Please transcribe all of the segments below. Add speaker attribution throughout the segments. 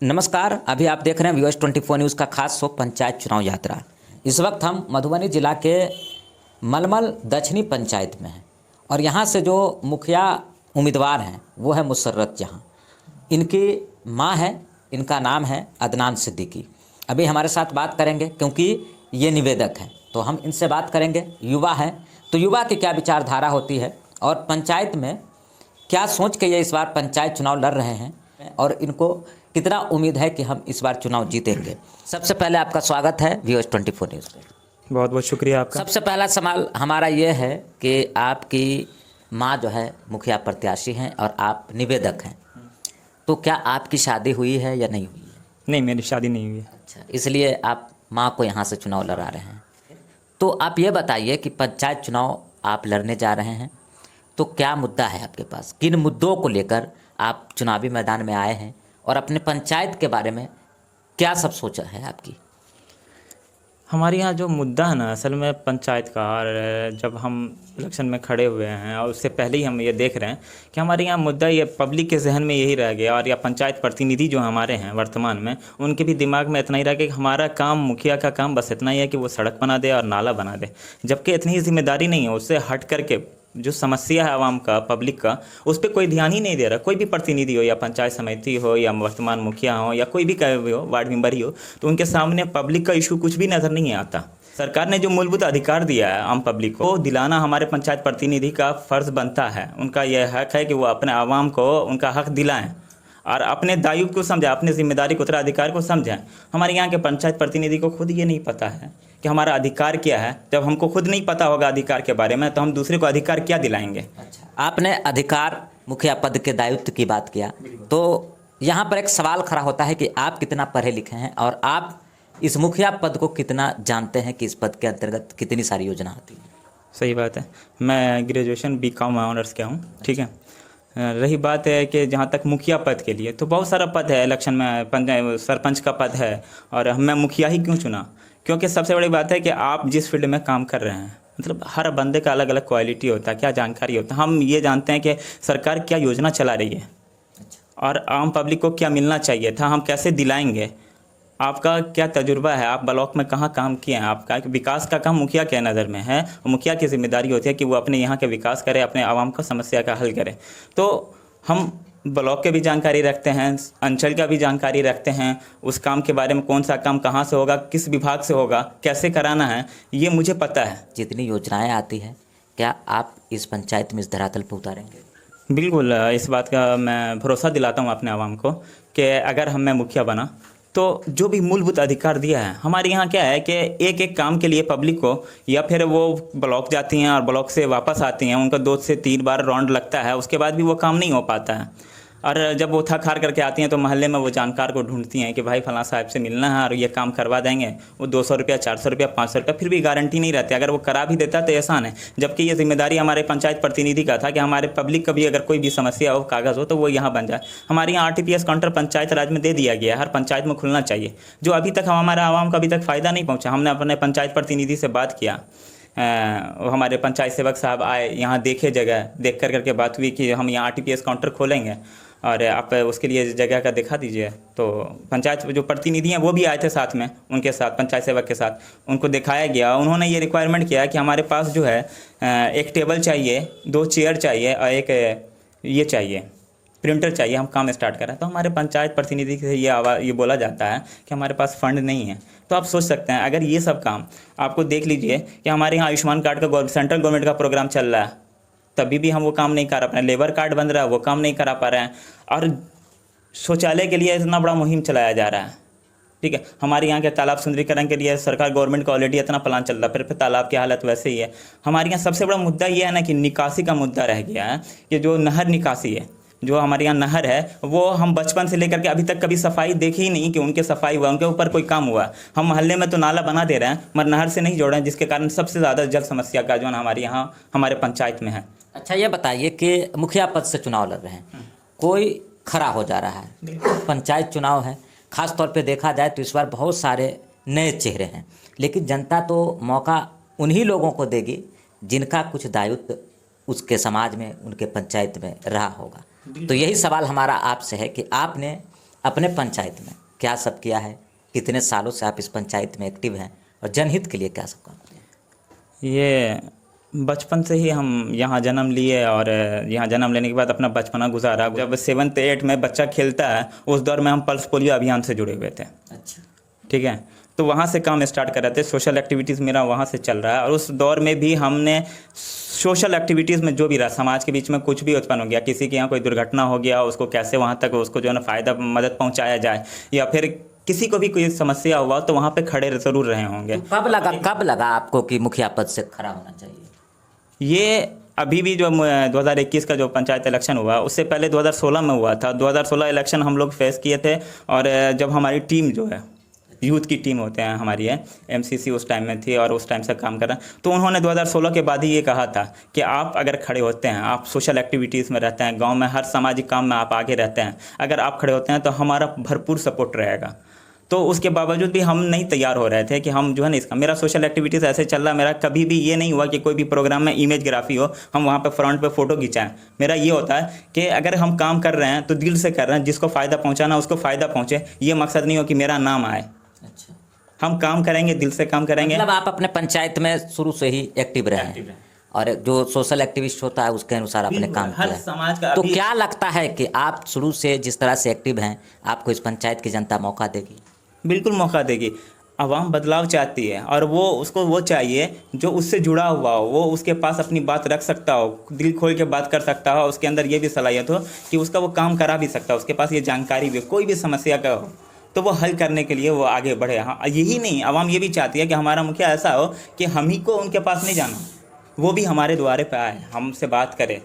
Speaker 1: नमस्कार। अभी आप देख रहे हैं VOS24 न्यूज़ का खास शो पंचायत चुनाव यात्रा। इस वक्त हम मधुबनी जिला के मलमल दक्षिणी पंचायत में हैं और यहाँ से जो मुखिया उम्मीदवार हैं वो है मुसर्रत जहाँ। इनकी माँ है, इनका नाम है अदनान सिद्दीकी। अभी हमारे साथ बात करेंगे क्योंकि ये निवेदक हैं, तो हम इनसे बात करेंगे। युवा हैं तो युवा की क्या विचारधारा होती है और पंचायत में क्या सोच के ये इस बार पंचायत चुनाव लड़ रहे हैं और इनको कितना उम्मीद है कि हम इस बार चुनाव जीतेंगे। सबसे पहले आपका स्वागत है VOS24 न्यूज़ पे।
Speaker 2: बहुत बहुत शुक्रिया आपका।
Speaker 1: सबसे पहला सवाल हमारा ये है कि आपकी माँ जो है मुखिया प्रत्याशी हैं और आप निवेदक हैं, तो क्या आपकी शादी हुई है या नहीं हुई है?
Speaker 2: नहीं, मेरी शादी नहीं हुई है।
Speaker 1: अच्छा, इसलिए आप माँ को यहाँ से चुनाव लड़ा रहे हैं। तो आप ये बताइए कि पंचायत चुनाव आप लड़ने जा रहे हैं, तो क्या मुद्दा है आपके पास? किन मुद्दों को लेकर आप चुनावी मैदान में आए हैं और अपने पंचायत के बारे में क्या सब सोचा है आपकी?
Speaker 2: हमारे यहाँ जो मुद्दा है ना असल में पंचायत का, और जब हम इलेक्शन में खड़े हुए हैं और उससे पहले ही हम ये देख रहे हैं कि हमारे यहाँ मुद्दा ये पब्लिक के जहन में यही रह गया, और या पंचायत प्रतिनिधि जो हमारे हैं वर्तमान में उनके भी दिमाग में इतना ही रह गया कि हमारा काम, मुखिया का काम बस इतना ही है कि वो सड़क बना दे और नाला बना दे, जबकि इतनी ही जिम्मेदारी नहीं है। उससे हट करके जो समस्या है आवाम का, पब्लिक का, उस पर कोई ध्यान ही नहीं दे रहा। कोई भी प्रतिनिधि हो या पंचायत समिति हो या वर्तमान मुखिया हो या कोई भी हो, वार्ड मेंबर ही हो, तो उनके सामने पब्लिक का इशू कुछ भी नज़र नहीं आता। सरकार ने जो मूलभूत अधिकार दिया है आम पब्लिक को, दिलाना हमारे पंचायत प्रतिनिधि का फ़र्ज़ बनता है। उनका यह हक है कि वो अपने आवाम को उनका हक दिलाएँ और अपने दायित्व को समझें, अपने जिम्मेदारी को, उत्तराधिकार को समझें। हमारे यहाँ के पंचायत प्रतिनिधि को खुद ये नहीं पता है कि हमारा अधिकार क्या है। जब हमको खुद नहीं पता होगा अधिकार के बारे में, तो हम दूसरे को अधिकार क्या दिलाएंगे?
Speaker 1: अच्छा, आपने अधिकार मुखिया पद के दायित्व की बात किया, तो यहाँ पर एक सवाल खड़ा होता है कि आप कितना पढ़े लिखे हैं और आप इस मुखिया पद को कितना जानते हैं कि इस पद के अंतर्गत कितनी सारी योजना आती है?
Speaker 2: सही बात है। मैं ग्रेजुएशन BCom ऑनर्स किया हूँ, ठीक है। रही बात है कि जहाँ तक मुखिया पद के लिए, तो बहुत सारा पद है इलेक्शन में। सरपंच का पद है, और मैं मुखिया ही क्यों चुना? क्योंकि सबसे बड़ी बात है कि आप जिस फील्ड में काम कर रहे हैं, मतलब हर बंदे का अलग अलग क्वालिटी होता है, क्या जानकारी होता है। हम ये जानते हैं कि सरकार क्या योजना चला रही है और आम पब्लिक को क्या मिलना चाहिए था, हम कैसे दिलाएंगे। आपका क्या तजुर्बा है, आप ब्लॉक में कहाँ काम किए हैं? आपका विकास का काम मुखिया के नज़र में है, और मुखिया की जिम्मेदारी होती है कि वो अपने यहाँ के विकास करे, अपने आवाम का समस्या का हल करे। तो हम ब्लॉक के भी जानकारी रखते हैं, अंचल का भी जानकारी रखते हैं, उस काम के बारे में कौन सा काम कहाँ से होगा, किस विभाग से होगा, कैसे कराना है, ये मुझे पता है।
Speaker 1: जितनी योजनाएं आती हैं, क्या आप इस पंचायत में इस धरातल पर उतारेंगे?
Speaker 2: बिल्कुल, इस बात का मैं भरोसा दिलाता हूँ अपने आवाम को कि अगर मैं मुखिया बना तो जो भी मूलभूत अधिकार दिया है, हमारे यहाँ क्या है कि एक एक काम के लिए पब्लिक को, या फिर वो ब्लॉक जाती हैं और ब्लॉक से वापस आती हैं, उनका 2 से 3 बार राउंड लगता है, उसके बाद भी वो काम नहीं हो पाता है। और जब वो थक हार करके आती हैं तो मोहल्ले में वो जानकार को ढूंढती हैं कि भाई फलां साहब से मिलना है और ये काम करवा देंगे। वो 200 रुपया, 400 रुपया, 500 रुपया, फिर भी गारंटी नहीं रहती। अगर वो करा भी देता तो एहसान है, जबकि ये जिम्मेदारी हमारे पंचायत प्रतिनिधि का था कि हमारे पब्लिक का भी अगर कोई भी समस्या हो, कागज़ हो, तो वो यहाँ बन जाए। हमारे यहाँ RTPS काउंटर पंचायत राज में दे दिया गया है, हर पंचायत में खुलना चाहिए, जो अभी तक हमारे आवाम का अभी तक फ़ायदा नहीं पहुँचा। हमने अपने पंचायत प्रतिनिधि से बात किया, हमारे पंचायत सेवक साहब आए यहाँ, देखे जगह, देख करके बात हुई कि हम यहाँ RTPS काउंटर खोलेंगे और आप उसके लिए जगह का दिखा दीजिए। तो पंचायत जो प्रतिनिधि हैं वो भी आए थे साथ में, उनके साथ, पंचायत सेवक के साथ, उनको दिखाया गया। उन्होंने ये रिक्वायरमेंट किया कि हमारे पास जो है एक टेबल चाहिए, 2 चेयर चाहिए और एक ये चाहिए, प्रिंटर चाहिए, हम काम स्टार्ट करें। तो हमारे पंचायत प्रतिनिधि से ये बोला जाता है कि हमारे पास फंड नहीं है। तो आप सोच सकते हैं, अगर ये सब काम आपको देख लीजिए कि हमारे यहाँ आयुष्मान कार्ड का सेंट्रल गवर्नमेंट का प्रोग्राम चल रहा है, तभी भी हम वो काम नहीं कर पा रहे हैं। लेबर कार्ड बन रहा है, वो काम नहीं करा पा रहे हैं, और शौचालय के लिए इतना बड़ा मुहिम चलाया जा रहा है, ठीक है। हमारे यहाँ के तालाब सुंदरीकरण के लिए सरकार, गवर्नमेंट का ऑलरेडी इतना प्लान चल रहा है, फिर तालाब की हालत वैसे ही है। हमारे यहाँ सबसे बड़ा मुद्दा ये है ना कि निकासी का मुद्दा रह गया है, कि जो नहर निकासी है, जो हमारे यहाँ नहर है, वो हम बचपन से लेकर के अभी तक कभी सफाई देखी ही नहीं कि उनके सफाई हुआ, उनके ऊपर कोई काम हुआ। हम मोहल्ले में तो नाला बना दे रहे हैं मगर नहर से नहीं जोड़ रहे हैं, जिसके कारण सबसे ज़्यादा जल समस्या का जो हमारे यहाँ, हमारे पंचायत में है।
Speaker 1: अच्छा, ये बताइए कि मुखिया पद से चुनाव लड़ रहे हैं, कोई खड़ा हो जा रहा है, पंचायत चुनाव है, ख़ास तौर पे देखा जाए तो इस बार बहुत सारे नए चेहरे हैं, लेकिन जनता तो मौका उन्हीं लोगों को देगी जिनका कुछ दायित्व उसके समाज में, उनके पंचायत में रहा होगा। तो यही सवाल हमारा आपसे है कि आपने अपने पंचायत में क्या सब किया है, कितने सालों से आप इस पंचायत में एक्टिव हैं और जनहित के लिए क्या सब काम किया है?
Speaker 2: ये बचपन से ही हम यहाँ जन्म लिए और यहाँ जन्म लेने के बाद अपना बचपना गुजारा। जब 7th 8th में बच्चा खेलता है उस दौर में हम पल्स पोलियो अभियान से जुड़े हुए थे।
Speaker 1: अच्छा।
Speaker 2: ठीक है, तो वहाँ से काम स्टार्ट कर रहे थे। सोशल एक्टिविटीज़ मेरा वहाँ से चल रहा है और उस दौर में भी हमने सोशल एक्टिविटीज़ में जो भी रहा, समाज के बीच में कुछ भी उत्पन्न हो गया, किसी के यहाँ कोई दुर्घटना हो गया, उसको कैसे वहाँ तक उसको जो है ना फ़ायदा मदद पहुँचाया जाए, या फिर किसी को भी कोई समस्या हुआ तो वहाँ पे खड़े ज़रूर रहे होंगे।
Speaker 1: तो कब लगा आपको कि मुखिया पद से खड़ा होना चाहिए?
Speaker 2: ये अभी भी जो 2021 का जो पंचायत इलेक्शन हुआ उससे पहले 2016 में हुआ था। 2016 इलेक्शन हम लोग फेस किए थे और जब हमारी टीम जो है, यूथ की टीम होते हैं हमारी है, एमसीसी उस टाइम में थी और उस टाइम से काम कर रहा है, तो उन्होंने 2016 के बाद ही ये कहा था कि आप अगर खड़े होते हैं, आप सोशल एक्टिविटीज़ में रहते हैं, गांव में हर सामाजिक काम में आप आगे रहते हैं, अगर आप खड़े होते हैं तो हमारा भरपूर सपोर्ट रहेगा। तो उसके बावजूद भी हम नहीं तैयार हो रहे थे कि हम जो है ना इसका, मेरा सोशल एक्टिविटीज़ ऐसे चल रहा, मेरा कभी भी ये नहीं हुआ कि कोई भी प्रोग्राम में इमेजग्राफी हो, हम वहाँ पे फ्रंट पे फ़ोटो खिंचाएं। मेरा ये होता है कि अगर हम काम कर रहे हैं तो दिल से कर रहे हैं, जिसको फ़ायदा पहुँचाना उसको फ़ायदा पहुँचे, ये मकसद नहीं हो कि मेरा नाम आए।
Speaker 1: अच्छा,
Speaker 2: हम काम करेंगे, दिल से काम करेंगे।
Speaker 1: मतलब आप अपने पंचायत में शुरू से ही एक्टिव रहे हैं और जो सोशल एक्टिविस्ट होता है उसके अनुसार आपने काम
Speaker 2: हर
Speaker 1: किया है।
Speaker 2: समाज का
Speaker 1: तो
Speaker 2: अभी
Speaker 1: क्या लगता है कि आप शुरू से जिस तरह से एक्टिव हैं, आपको इस पंचायत की जनता मौका देगी?
Speaker 2: बिल्कुल मौका देगी। आवाम बदलाव चाहती है और वो चाहिए जो उससे जुड़ा हुआ हो, वो उसके पास अपनी बात रख सकता हो, दिल खोल के बात कर सकता हो, उसके अंदर ये भी सलाहियत हो कि उसका वो काम करा भी सकता हो, उसके पास ये जानकारी भी हो, कोई भी समस्या का हो तो वो हल करने के लिए वो आगे बढ़े। हाँ, यही नहीं, आवाम ये भी चाहती है कि हमारा मुखिया ऐसा हो कि हम ही को उनके पास नहीं जाना, वो भी हमारे द्वारे पे आए, हमसे बात करे।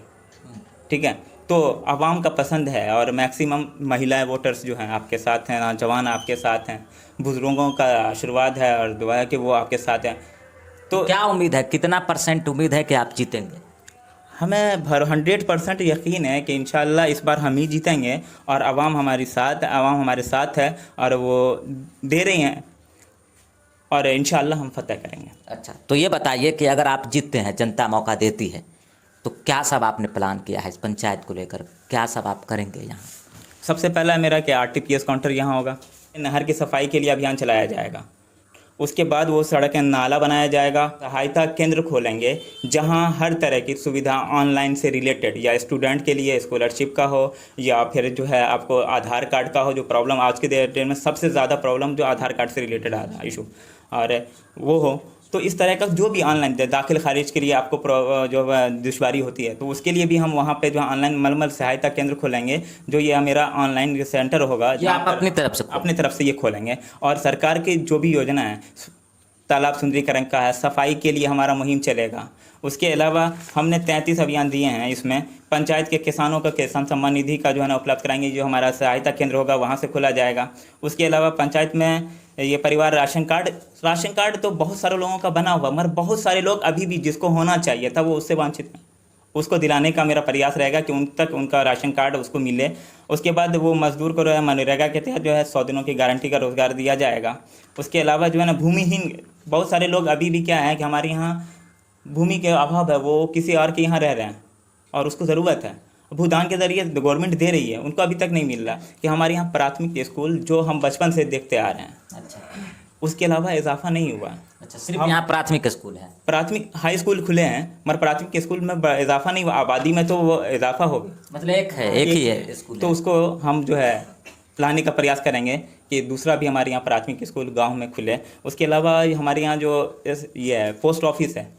Speaker 2: ठीक है, तो आवाम का पसंद है और मैक्सिमम महिलाएं वोटर्स जो हैं आपके साथ हैं, नौजवान आपके साथ हैं, बुजुर्गों का आशीर्वाद है और दुआ है कि वो आपके साथ हैं। तो
Speaker 1: क्या उम्मीद है, कितना % उम्मीद है कि आप जीतेंगे?
Speaker 2: हमें 100% यकीन है कि इंशाल्लाह इस बार हम ही जीतेंगे और आवाम हमारे साथ है और वो दे रही हैं और इंशाल्लाह हम फतेह करेंगे।
Speaker 1: अच्छा, तो ये बताइए कि अगर आप जीतते हैं, जनता मौका देती है, तो क्या सब आपने प्लान किया है इस पंचायत को लेकर? क्या सब आप करेंगे यहाँ?
Speaker 2: सबसे पहला मेरा कि RTPS काउंटर यहाँ होगा, नहर की सफाई के लिए अभियान चलाया जाएगा। उसके बाद वो सड़क नाला बनाया जाएगा, सहायता केंद्र खोलेंगे जहां हर तरह की सुविधा ऑनलाइन से रिलेटेड, या स्टूडेंट के लिए स्कॉलरशिप का हो या फिर जो है आपको आधार कार्ड का हो, जो प्रॉब्लम आज के डेट में सबसे ज़्यादा प्रॉब्लम जो आधार कार्ड से रिलेटेड आ रहा है इशू, और वो हो। तो इस तरह का जो भी ऑनलाइन दाखिल खारिज के लिए आपको जो दुश्वारी होती है, तो उसके लिए भी हम वहाँ पे जो ऑनलाइन मलमल सहायता केंद्र खोलेंगे, जो ये मेरा ऑनलाइन सेंटर होगा।
Speaker 1: ये आप अपनी तरफ से
Speaker 2: ये खोलेंगे और सरकार की जो भी योजना है, तालाब सुंदरीकरण का है, सफाई के लिए हमारा मुहिम चलेगा। उसके अलावा हमने 33 अभियान दिए हैं। इसमें पंचायत के किसानों का किसान सम्मान निधि का जो है ना उपलब्ध कराएंगे, जो हमारा सहायता केंद्र होगा वहाँ से खोला जाएगा। उसके अलावा पंचायत में ये परिवार राशन कार्ड तो बहुत सारे लोगों का बना हुआ, मगर बहुत सारे लोग अभी भी जिसको होना चाहिए था वो उससे वंचित हैं, उसको दिलाने का मेरा प्रयास रहेगा कि उन तक उनका राशन कार्ड उसको मिले। उसके बाद वो मजदूर को मनरेगा के तहत जो है 100 दिनों की गारंटी का रोज़गार दिया जाएगा। उसके अलावा जो है ना भूमिहीन बहुत सारे लोग अभी भी क्या है कि हमारे यहाँ भूमि के अभाव है, वो किसी और के यहाँ रह रहे हैं और उसको ज़रूरत है, भूदान के ज़रिए गवर्नमेंट दे रही है, उनको अभी तक नहीं मिल रहा। कि हमारे यहाँ प्राथमिक स्कूल जो हम बचपन से देखते आ रहे हैं,
Speaker 1: अच्छा,
Speaker 2: उसके अलावा इजाफा नहीं हुआ।
Speaker 1: अच्छा, सिर्फ यहाँ प्राथमिक स्कूल है?
Speaker 2: प्राथमिक हाई स्कूल खुले हैं मगर प्राथमिक स्कूल में इजाफा नहीं हुआ, आबादी में तो वो इजाफा हो गया,
Speaker 1: मतलब एक ही है स्कूल।
Speaker 2: तो उसको हम जो है लाने का प्रयास करेंगे कि दूसरा भी हमारे यहाँ प्राथमिक स्कूल गांव में खुले। उसके अलावा हमारे यहाँ जो ये है पोस्ट ऑफिस है,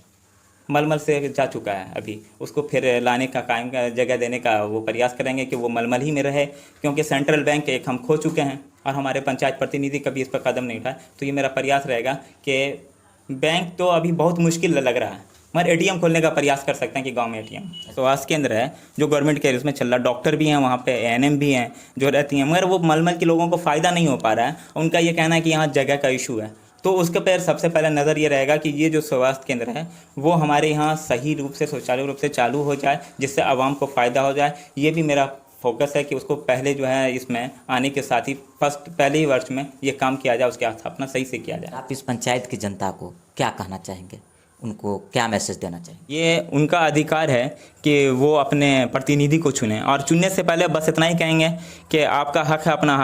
Speaker 2: मलमल से जा चुका है, अभी उसको फिर लाने का कायम जगह देने का वो प्रयास करेंगे कि वो मलमल ही में रहे, क्योंकि सेंट्रल बैंक एक हम खो चुके हैं और हमारे पंचायत प्रतिनिधि कभी इस पर कदम नहीं उठाए। तो ये मेरा प्रयास रहेगा कि बैंक तो अभी बहुत मुश्किल लग रहा है, मगर ATM खोलने का प्रयास कर सकते हैं कि गांव में ATM स्वास्थ्य केंद्र है जो गवर्नमेंट के इसमें चल रहा, डॉक्टर भी हैं वहाँ पे, ANM भी हैं जो रहती हैं, मगर वो मलमल के लोगों को फ़ायदा नहीं हो पा रहा है। उनका ये कहना है कि यहाँ जगह का इशू है। तो उसके पर सबसे पहले नज़र ये रहेगा कि ये जो स्वास्थ्य केंद्र है वो हमारे यहाँ सही रूप से सुचारू रूप से चालू हो जाए, जिससे आवाम को फ़ायदा हो जाए। ये भी मेरा फोकस है कि उसको पहले जो है इसमें आने के साथ ही पहले ही वर्ष में ये काम किया जाए, उसकी स्थापना सही से किया जाए।
Speaker 1: आप इस पंचायत की जनता को क्या कहना चाहेंगे उनको क्या मैसेज देना चाहिए?
Speaker 2: ये उनका अधिकार है कि वो अपने प्रतिनिधि को चुनें, और चुनने से पहले बस इतना ही कहेंगे कि आपका हक है, अपना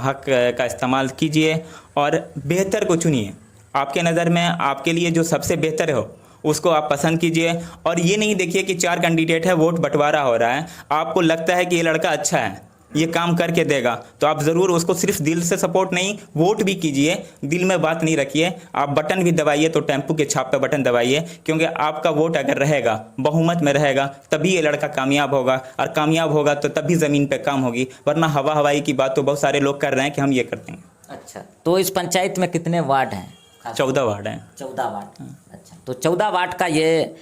Speaker 2: हक का इस्तेमाल कीजिए और बेहतर को चुनिए। आपके नज़र में आपके लिए जो सबसे बेहतर हो उसको आप पसंद कीजिए, और ये नहीं देखिए कि 4 कैंडिडेट है, वोट बंटवारा हो रहा है, आपको लगता है कि ये लड़का अच्छा है, ये काम करके देगा, तो आप ज़रूर उसको सिर्फ दिल से सपोर्ट नहीं, वोट भी कीजिए, दिल में बात नहीं रखिए। आप बटन भी दबाइए तो टेम्पू के छाप पे बटन दबाइए, क्योंकि आपका वोट अगर रहेगा, बहुमत में रहेगा, तभी ये लड़का कामयाब होगा, और कामयाब होगा तो तभी ज़मीन पे काम होगी, वरना हवा हवाई की बात तो बहुत सारे लोग कर रहे हैं कि हम ये कर देंगे।
Speaker 1: अच्छा, तो इस पंचायत में कितने वार्ड हैं?
Speaker 2: 14 वार्ड हैं।
Speaker 1: 14 वार्ड। अच्छा, तो 14 वार्ड का ये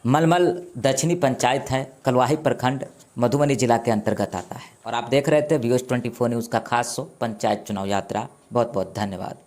Speaker 1: मलमल दक्षिणी पंचायत है, कलवाही प्रखंड, मधुबनी जिला के अंतर्गत आता है। और आप देख रहे थे Vios 24 न्यूज़ का खास शो पंचायत चुनाव यात्रा। बहुत बहुत धन्यवाद।